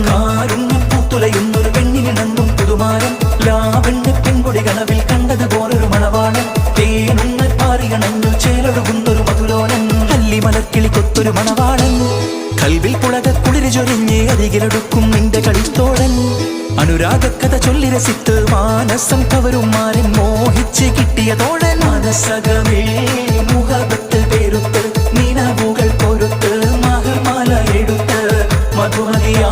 കാരുണ്യപ്പൂത്തുലയുന്നൊരു പെണ്ണിനിണങ്ങും പുതുമാരൻ ലാവണ്യ പെൺകൊടി കനവിൽ കണ്ടതുപോലൊരു മണവാളൻ തേനുണ്ണ പാറിയണഞ്ഞു ചേലൊഴുകുന്നൊരു മധുലോലൻ അല്ലിമലർക്കിളി കൊത്തൊരു മണവാളൻ കൽവിൽ പുളക കുളിര് ചൊരിഞ്ഞ് അരികിലൊടുക്കും നിന്റെ കളിത്തോഴൻ അനുരാഗക്കഥ ചൊല്ലി രസിത്ത് മാനസം കവരും മാരൻ മോഹിച്ച് കിട്ടിയ തോഴൻ മനസകമേ മുഖത്ത് പേരുത്ത് നിലവുകൾ പൊരുത്ത് മഹർമാല എടുത്ത് മധുമതിയാ